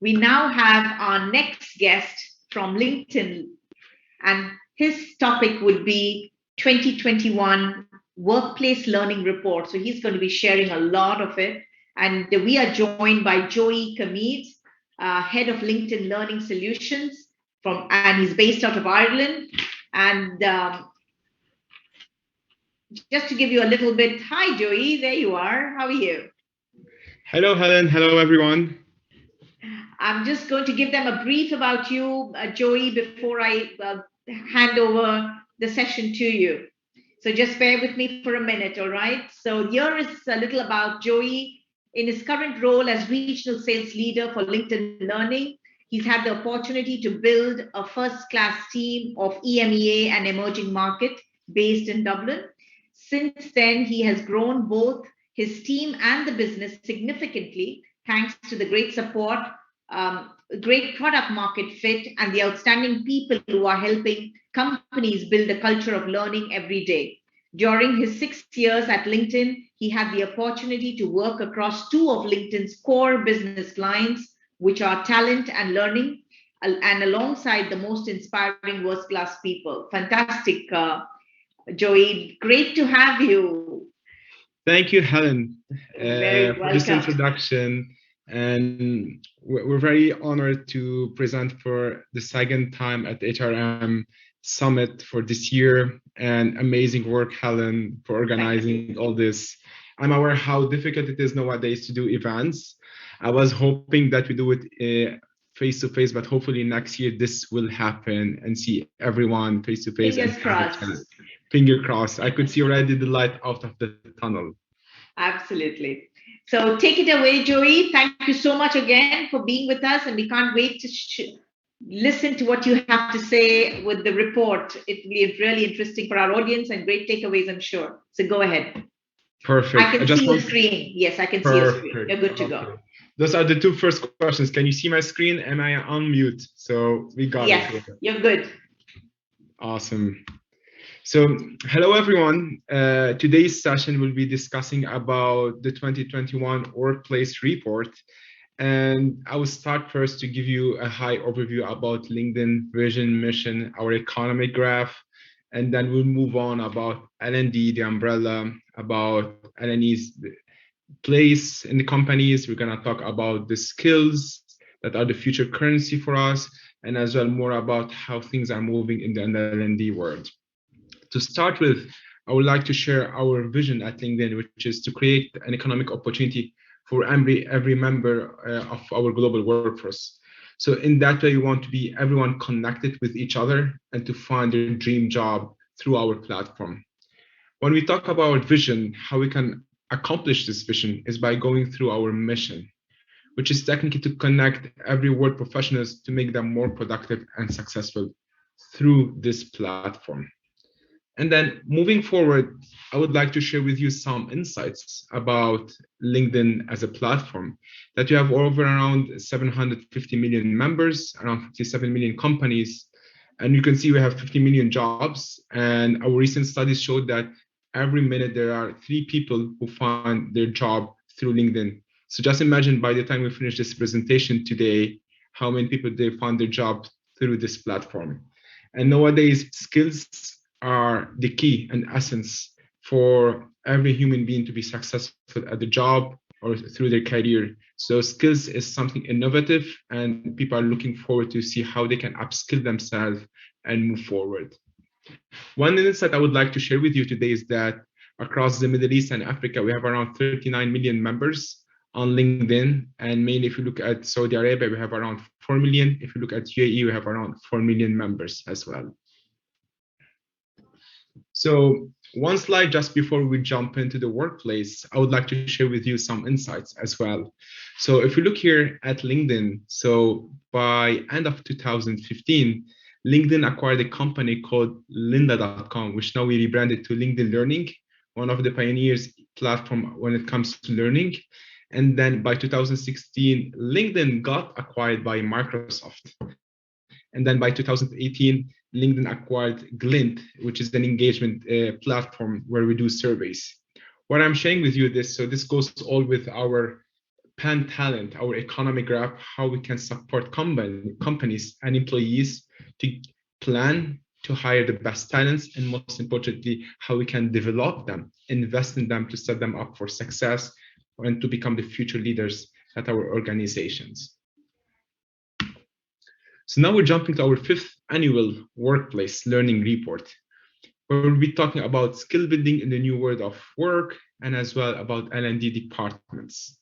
We now have our next guest from LinkedIn, and his topic would be 2021 Workplace Learning Report. So he's going to be sharing a lot of it. And we are joined by Joey Kamid, head of LinkedIn Learning Solutions, and he's based out of Ireland. And just to give you a little bit, hi Joey, there you are. How are you? Hello, Helen. Hello, everyone. I'm just going to give them a brief about you, Joey, before I hand over the session to you. So just bear with me for a minute, all right? So here is a little about Joey. In his current role as regional sales leader for LinkedIn Learning, he's had the opportunity to build a first-class team of EMEA and emerging market based in Dublin. Since then, he has grown both his team and the business significantly, thanks to the great support, great product market fit, and the outstanding people who are helping companies build a culture of learning every day. During his 6 years at LinkedIn, he had the opportunity to work across two of LinkedIn's core business lines, which are talent and learning, and alongside the most inspiring world-class people. Fantastic, Joey. Great to have you. Thank you, Helen, for this introduction. And we're very honored to present for the second time at the HRM Summit for this year. And amazing work, Helen, for organizing all this. I'm aware how difficult it is nowadays to do events. I was hoping that we do it face-to-face, but hopefully next year this will happen and see everyone face-to-face. Fingers crossed. Finger crossed. I could see already the light out of the tunnel. Absolutely. So take it away, Joey. Thank you so much again for being with us, and we can't wait to listen to what you have to say with the report. It will be really interesting for our audience and great takeaways, I'm sure. So go ahead. Perfect. I can see your screen. Yes, I can see your screen. You're good to go. Those are the two first questions. Can you see my screen? Am I on mute? So we got it. Yes, you're good. Awesome. So hello, everyone. Today's session will be discussing about the 2021 Workplace Report. And I will start first to give you a high overview about LinkedIn vision, mission, our economic graph, and then we'll move on about L&D, the umbrella, about L&E's place in the companies. We're going to talk about the skills that are the future currency for us, and as well more about how things are moving in the L&D world. To start with, I would like to share our vision at LinkedIn, which is to create an economic opportunity for every member of our global workforce. So in that way, we want to be everyone connected with each other and to find their dream job through our platform. When we talk about vision, how we can accomplish this vision is by going through our mission, which is technically to connect every work professionals to make them more productive and successful through this platform. And then moving forward, I would like to share with you some insights about LinkedIn as a platform, that you have over around 750 million members, around 57 million companies. And you can see we have 50 million jobs. And our recent studies showed that every minute there are 3 people who find their job through LinkedIn. So just imagine by the time we finish this presentation today, how many people they found their job through this platform. And nowadays, skills are the key and essence for every human being to be successful at the job or through their career. So skills is something innovative, and people are looking forward to see how they can upskill themselves and move forward. One insight I would like to share with you today is that across the Middle East and Africa, we have around 39 million members on LinkedIn. And mainly if you look at Saudi Arabia, we have around 4 million. If you look at UAE, we have around 4 million members as well. So one slide just before we jump into the workplace, I would like to share with you some insights as well. So if you look here at LinkedIn, so by end of 2015, LinkedIn acquired a company called lynda.com, which now we rebranded to LinkedIn Learning, one of the pioneers platform when it comes to learning. And then by 2016, LinkedIn got acquired by Microsoft. And then by 2018, LinkedIn acquired Glint, which is an engagement platform where we do surveys. What I'm sharing with you this, so this goes all with our expand talent, our economic graph, how we can support companies and employees to plan to hire the best talents, and most importantly, how we can develop them, invest in them to set them up for success and to become the future leaders at our organizations. So now we're jumping to our 5th annual workplace learning report, where we'll be talking about skill building in the new world of work and as well about L&D departments.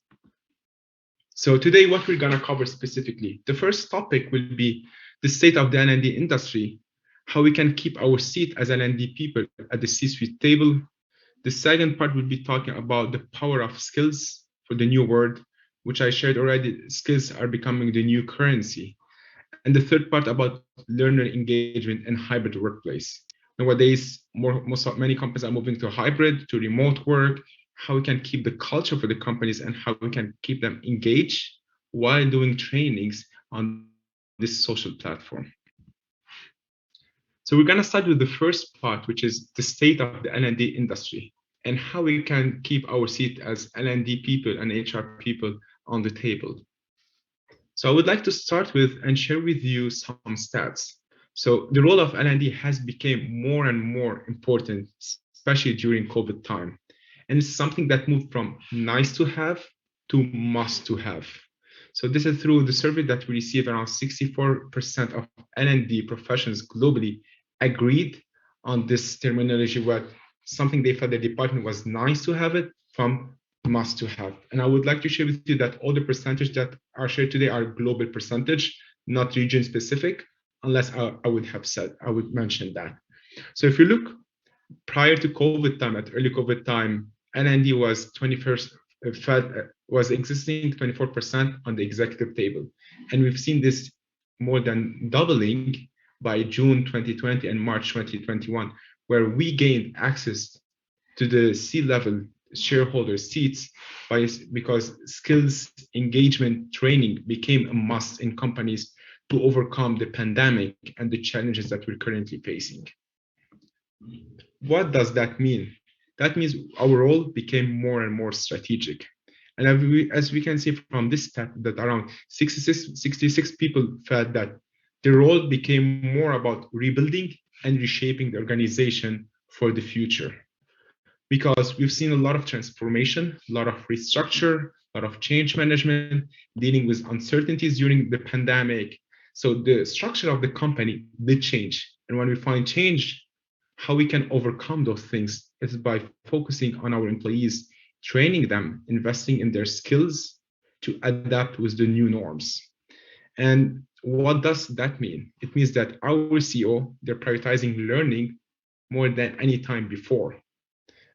So today, what we're gonna cover specifically, the first topic will be the state of the L&D industry, how we can keep our seat as L&D people at the C-suite table. The second part will be talking about the power of skills for the new world, which I shared already. Skills are becoming the new currency. And the third part about learner engagement and hybrid workplace. Nowadays, many companies are moving to hybrid, to remote work, how we can keep the culture for the companies and how we can keep them engaged while doing trainings on this social platform. So we're gonna start with the first part, which is the state of the L&D industry and how we can keep our seat as L&D people and HR people on the table. So I would like to start with and share with you some stats. So the role of L&D has become more and more important, especially during COVID time. And it's something that moved from nice to have to must to have. So this is through the survey that we received. Around 64% of L&D professionals globally agreed on this terminology, where something they felt the department was nice to have it from must to have. And I would like to share with you that all the percentage that are shared today are global percentage, not region specific, unless I would mention that. So if you look prior to COVID time, at early COVID time, L&D was 21st, was existing 24% on the executive table. And we've seen this more than doubling by June 2020 and March 2021, where we gained access to the C-level shareholder seats because skills engagement training became a must in companies to overcome the pandemic and the challenges that we're currently facing. What does that mean? That means our role became more and more strategic. And as we can see from this stat, that around 66 people felt that the role became more about rebuilding and reshaping the organization for the future. Because we've seen a lot of transformation, a lot of restructure, a lot of change management, dealing with uncertainties during the pandemic. So the structure of the company did change. And when we find change, how we can overcome those things is by focusing on our employees, training them, investing in their skills to adapt with the new norms. And what does that mean? It means that our CEO, they're prioritizing learning more than any time before.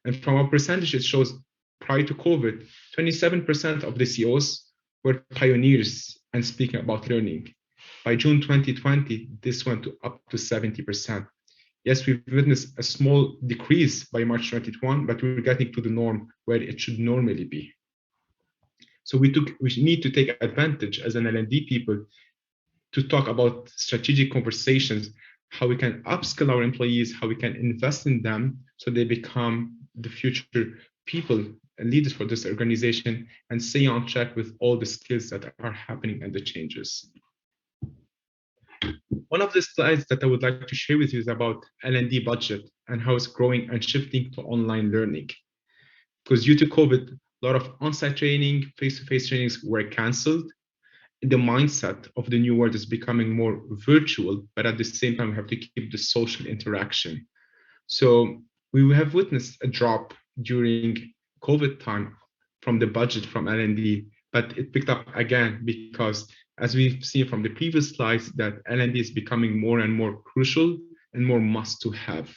And from our percentage, it shows prior to COVID, 27% of the CEOs were pioneers and speaking about learning. By June 2020, this went up to 70%. Yes, we've witnessed a small decrease by March 2021, but we're getting to the norm where it should normally be. So we need to take advantage as an L&D people to talk about strategic conversations, how we can upskill our employees, how we can invest in them so they become the future people and leaders for this organization and stay on track with all the skills that are happening and the changes. One of the slides that I would like to share with you is about L&D budget and how it's growing and shifting to online learning. Because due to COVID, a lot of on-site training, face-to-face trainings were canceled. The mindset of the new world is becoming more virtual, but at the same time, we have to keep the social interaction. So we have witnessed a drop during COVID time from the budget from L&D, but it picked up again because, as we've seen from the previous slides, that L&D is becoming more and more crucial and more must to have.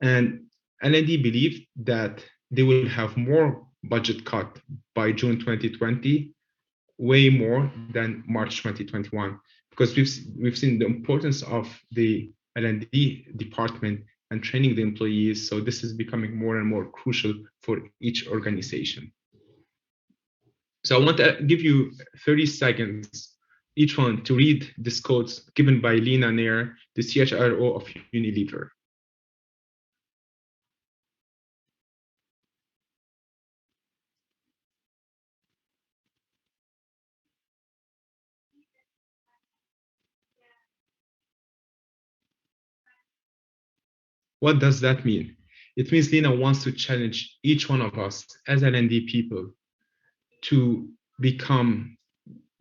And L&D believe that they will have more budget cut by June 2020, way more than March 2021, because we've seen the importance of the L&D department and training the employees. So this is becoming more and more crucial for each organization. So I want to give you 30 seconds, each one, to read this quote given by Lena Nair, the CHRO of Unilever. What does that mean? It means Lina wants to challenge each one of us as L&D people to become,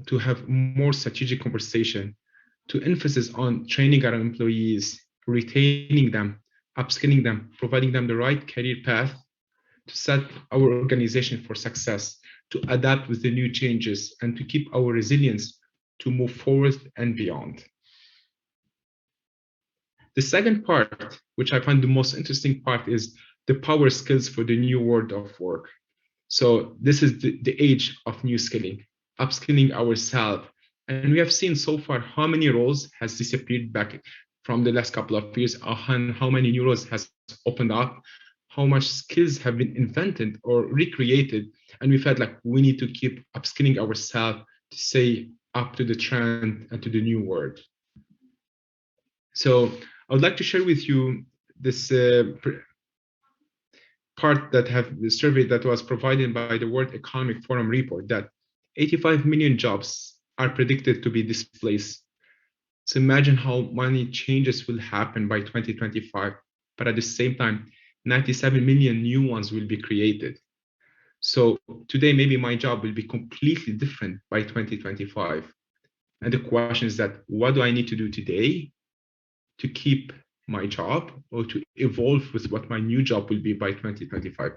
to have more strategic conversation, to emphasis on training our employees, retaining them, upskilling them, providing them the right career path to set our organization for success, to adapt with the new changes, and to keep our resilience to move forward and beyond. The second part, which I find the most interesting part, is the power skills for the new world of work. So this is the age of new skilling, upskilling ourselves. And we have seen so far how many roles has disappeared back from the last couple of years, and how many new roles has opened up, how much skills have been invented or recreated. And we felt like we need to keep upskilling ourselves to stay up to the trend and to the new world. So I would like to share with you this part that have the survey that was provided by the World Economic Forum report that 85 million jobs are predicted to be displaced. So imagine how many changes will happen by 2025, but at the same time, 97 million new ones will be created. So today, maybe my job will be completely different by 2025. And the question is that, what do I need to do today to keep my job or to evolve with what my new job will be by 2025?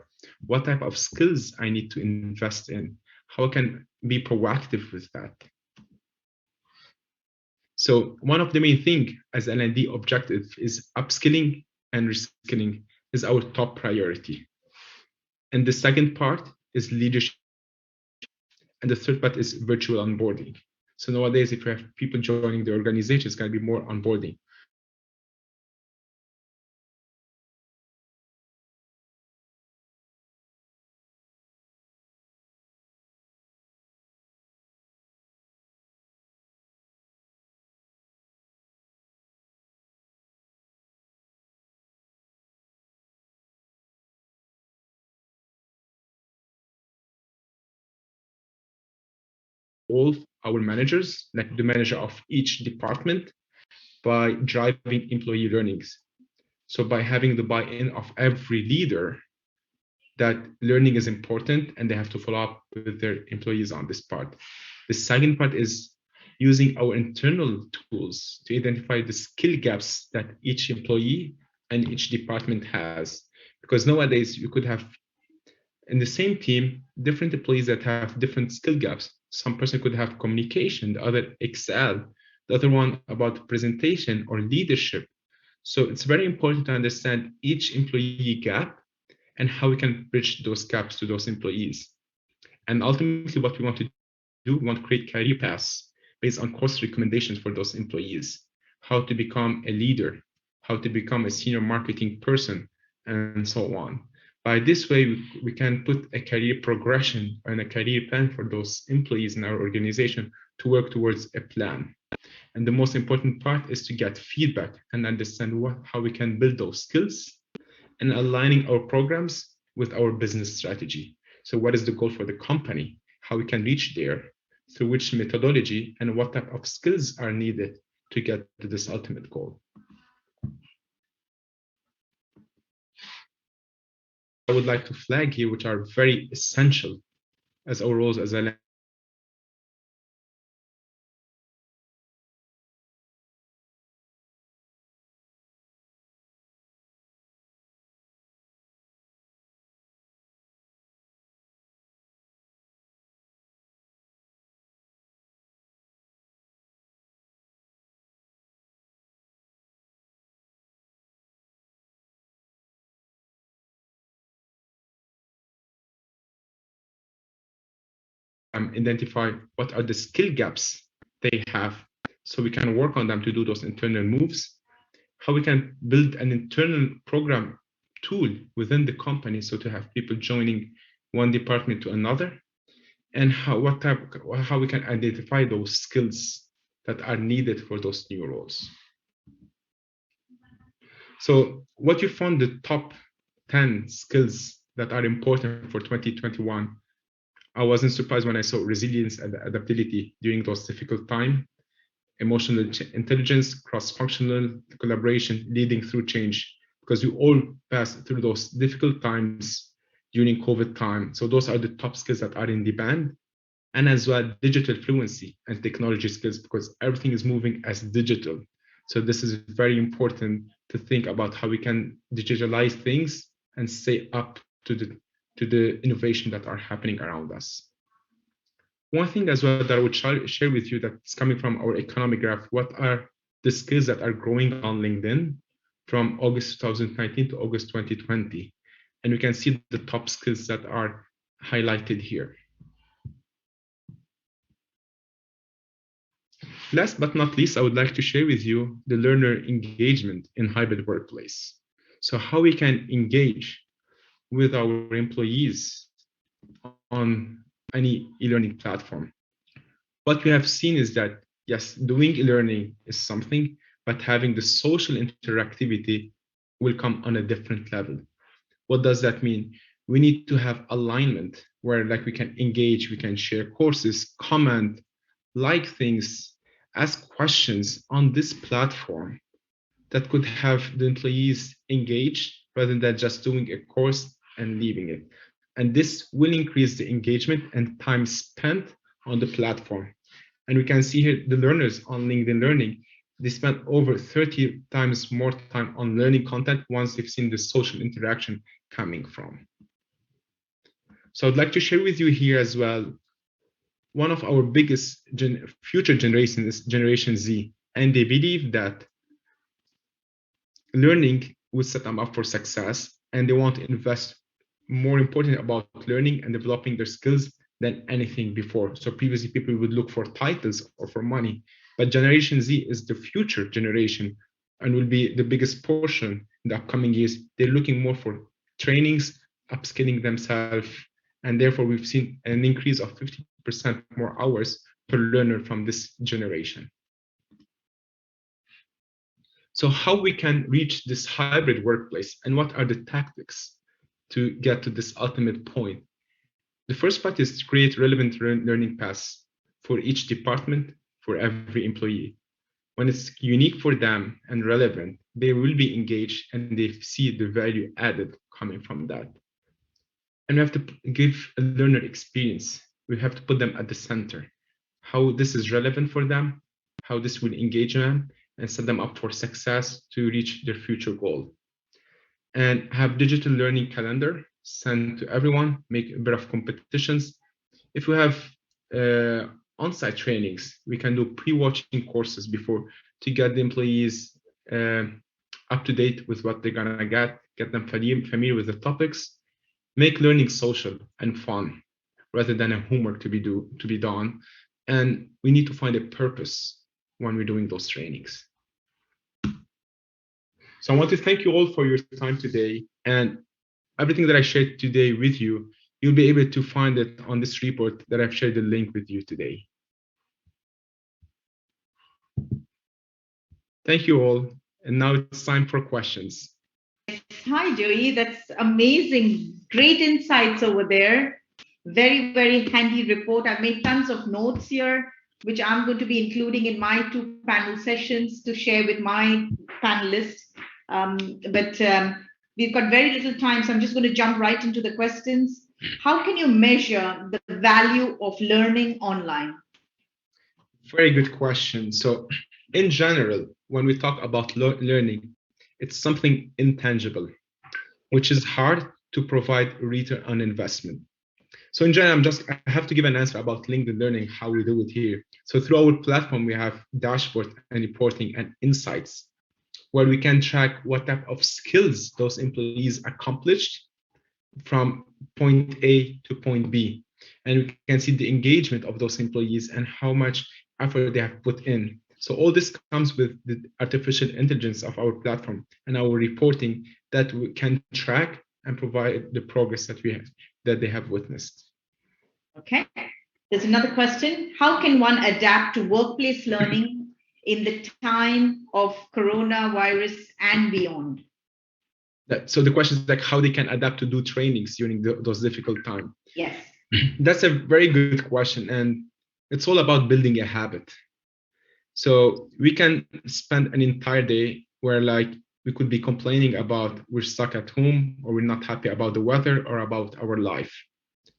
What type of skills I need to invest in? How I can be proactive with that? So one of the main things as L&D objective is upskilling and reskilling is our top priority. And the second part is leadership. And the third part is virtual onboarding. So nowadays, if you have people joining the organization, it's going to be more onboarding. All our managers, like the manager of each department, by driving employee learnings. So by having the buy-in of every leader, that learning is important and they have to follow up with their employees on this part. The second part is using our internal tools to identify the skill gaps that each employee and each department has. Because nowadays you could have in the same team different employees that have different skill gaps. Some person could have communication, the other Excel, the other one about presentation or leadership. So it's very important to understand each employee gap and how we can bridge those gaps to those employees. And ultimately, what we want to do, we want to create career paths based on course recommendations for those employees, how to become a leader, how to become a senior marketing person, and so on. By this way, we can put a career progression and a career plan for those employees in our organization to work towards a plan. And the most important part is to get feedback and understand how we can build those skills and aligning our programs with our business strategy. So what is the goal for the company? How we can reach there, through which methodology, and what type of skills are needed to get to this ultimate goal. I would like to flag here, which are very essential as our roles as a identify what are the skill gaps they have so we can work on them to do those internal moves, how we can build an internal program tool within the company so to have people joining one department to another, and how we can identify those skills that are needed for those new roles. So what you found the top 10 skills that are important for 2021. I wasn't surprised when I saw resilience and adaptability during those difficult times, emotional intelligence, cross-functional collaboration, leading through change. because we all pass through those difficult times during COVID time. So those are the top skills that are in demand, and as well digital fluency and technology skills, because everything is moving as digital. So this is very important to think about how we can digitalize things and stay up to the innovation that are happening around us. One thing as well that I would share with you that's coming from our economic graph, what are the skills that are growing on LinkedIn from August 2019 to August 2020. And we can see the top skills that are highlighted here. Last but not least, I would like to share with you the learner engagement in hybrid workplace. So how we can engage with our employees on any e-learning platform. What we have seen is that, yes, doing e-learning is something, but having the social interactivity will come on a different level. What does that mean? We need to have alignment where like we can engage, we can share courses, comment, like things, ask questions on this platform that could have the employees engaged rather than just doing a course and leaving it. And this will increase the engagement and time spent on the platform. And we can see here the learners on LinkedIn Learning, they spend over 30 times more time on learning content once they've seen the social interaction coming from. So I'd like to share with you here as well, one of our biggest future generations is Generation Z, and they believe that learning will set them up for success, and they want to invest more important about learning and developing their skills than anything before. So previously people would look for titles or for money, but Generation Z is the future generation and will be the biggest portion in the upcoming years. They're looking more for trainings, upskilling themselves, and therefore we've seen an increase of 50% more hours per learner from this generation. So how we can reach this hybrid workplace and what are the tactics to get to this ultimate point? The first part is to create relevant learning paths for each department, for every employee. When it's unique for them and relevant, they will be engaged and they see the value added coming from that. And we have to give a learner experience. We have to put them at the center. How this is relevant for them, how this will engage them, and set them up for success to reach their future goal. And have digital learning calendar sent to everyone, make a bit of competitions. If we have on-site trainings, we can do pre-watching courses before to get the employees up to date with what they're gonna get them familiar with the topics, make learning social and fun rather than a homework to be done. And we need to find a purpose when we're doing those trainings. So I want to thank you all for your time today, and everything that I shared today with you, you'll be able to find it on this report that I've shared the link with you today. Thank you all. And now it's time for questions. Hi, Joey. That's amazing. Great insights over there. Very, very handy report. I've made tons of notes here, which I'm going to be including in my 2 panel sessions to share with my panelists. We've got very little time, so I'm just going to jump right into the questions. How can you measure the value of learning online? Very good question. So in general, when we talk about learning, it's something intangible, which is hard to provide return on investment. So in general, I have to give an answer about LinkedIn Learning, how we do it here. So through our platform, we have dashboard and reporting and insights where we can track what type of skills those employees accomplished from point A to point B. And we can see the engagement of those employees and how much effort they have put in. So all this comes with the artificial intelligence of our platform and our reporting that we can track and provide the progress that they have witnessed. Okay. There's another question. How can one adapt to workplace learning in the time of coronavirus and beyond? So the question is like how they can adapt to do trainings during those difficult times. Yes. That's a very good question. And it's all about building a habit. So we can spend an entire day where like we could be complaining about we're stuck at home, or we're not happy about the weather or about our life.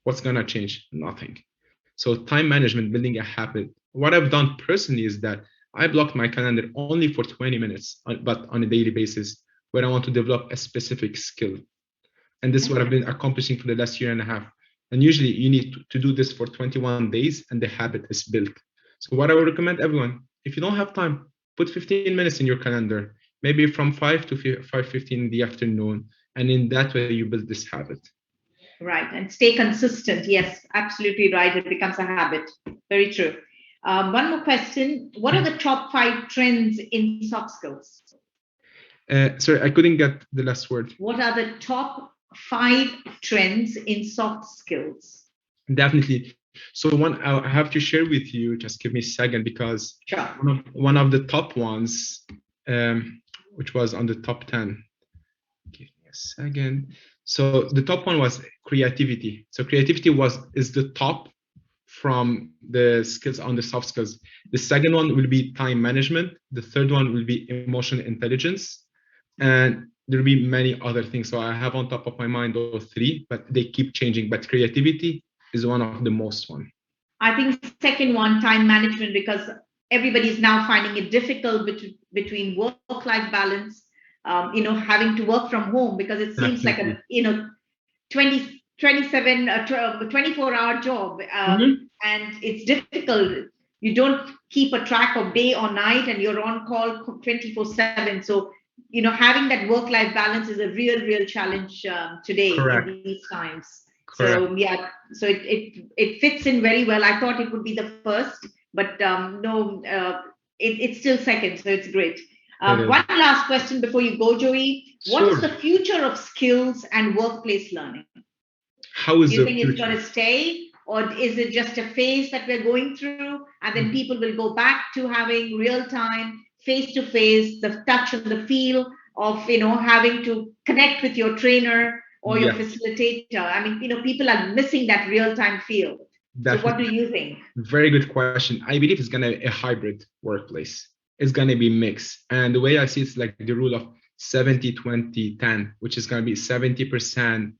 What's gonna change? Nothing. So time management, building a habit. What I've done personally is that I blocked my calendar only for 20 minutes, but on a daily basis, where I want to develop a specific skill. And this is what I've been accomplishing for the last year and a half. And usually you need to do this for 21 days and the habit is built. So what I would recommend everyone, if you don't have time, put 15 minutes in your calendar, maybe from 5 to 5:15 in the afternoon. And in that way, you build this habit. Right. And stay consistent. Yes, absolutely right. It becomes a habit. Very true. One more question. What are the top 5 trends in soft skills? Sorry, I couldn't get the last word. What are the top 5 trends in soft skills? Definitely. So one I have to share with you, just give me a second, because sure. one of the top ones, which was on the top 10. Give me a second. So the top one was creativity. So creativity is the top from the skills on the soft skills. The second one will be time management. The third one will be emotional intelligence. And there will be many other things. So I have on top of my mind those 3, but they keep changing. But creativity is one of the most one. I think second one, time management, because everybody's now finding it difficult between work-life balance, having to work from home, because it seems like a 24-hour job, and it's difficult. You don't keep a track of day or night, and you're on call 24/7. So having that work-life balance is a real challenge today. Correct. In these times. Correct. So yeah, so it fits in very well. I thought it would be the first, but no, it's still second, so it's great. One last question before you go, Joey. What is the future of skills and workplace learning? How is Do you think it's going to stay, or is it just a phase that we're going through, and then people will go back to having real-time, face-to-face, the touch and the feel of having to connect with your trainer or your facilitator? I mean, people are missing that real-time feel. Definitely. So what do you think? Very good question. I believe it's going to be a hybrid workplace. It's going to be mixed. And the way I see it's like the rule of 70-20-10, which is going to be 70%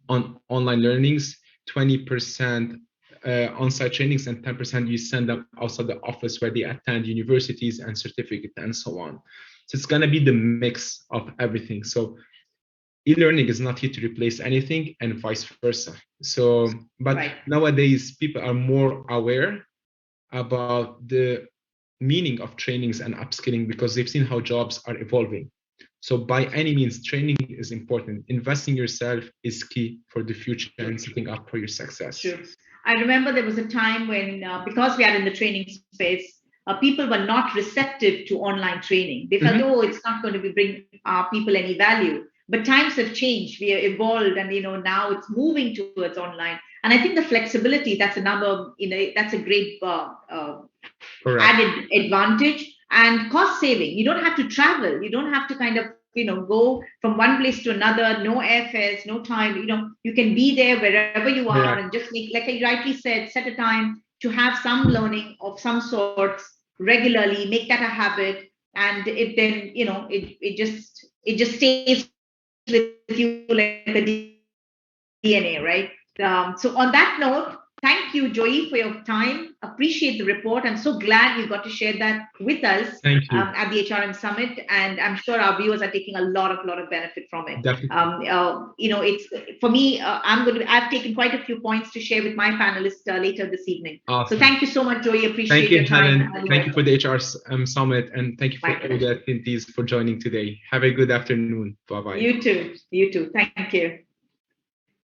on online learnings, 20% on-site trainings, and 10% you send them outside the office where they attend universities and certificate and so on. So it's going to be the mix of everything. So e-learning is not here to replace anything, and vice versa. So, but nowadays people are more aware about the meaning of trainings and upskilling, because they've seen how jobs are evolving. So by any means, training is important. Investing yourself is key for the future and setting up for your success. Sure. I remember there was a time when, because we are in the training space, people were not receptive to online training. They felt, oh, it's not going to bring people any value. But times have changed. We have evolved, and now it's moving towards online. And I think the flexibility, that's another, that's a great added advantage. And cost saving. You don't have to travel. You don't have to kind of go from one place to another. No airfares, no time. You can be there wherever you are, and just make, like I rightly said, set a time to have some learning of some sorts regularly. Make that a habit, and it then it just stays with you like the DNA, right? So on that note, thank you, Joey, for your time. Appreciate the report. I'm so glad you got to share that with us at the HRM Summit, and I'm sure our viewers are taking a lot of benefit from it. Definitely. It's for me. I've taken quite a few points to share with my panelists later this evening. Awesome. So thank you so much, Joey. Appreciate your time. Helen. Thank you for the HRM Summit, and thank you for all the attendees for joining today. Have a good afternoon. Bye bye. You too. Thank you.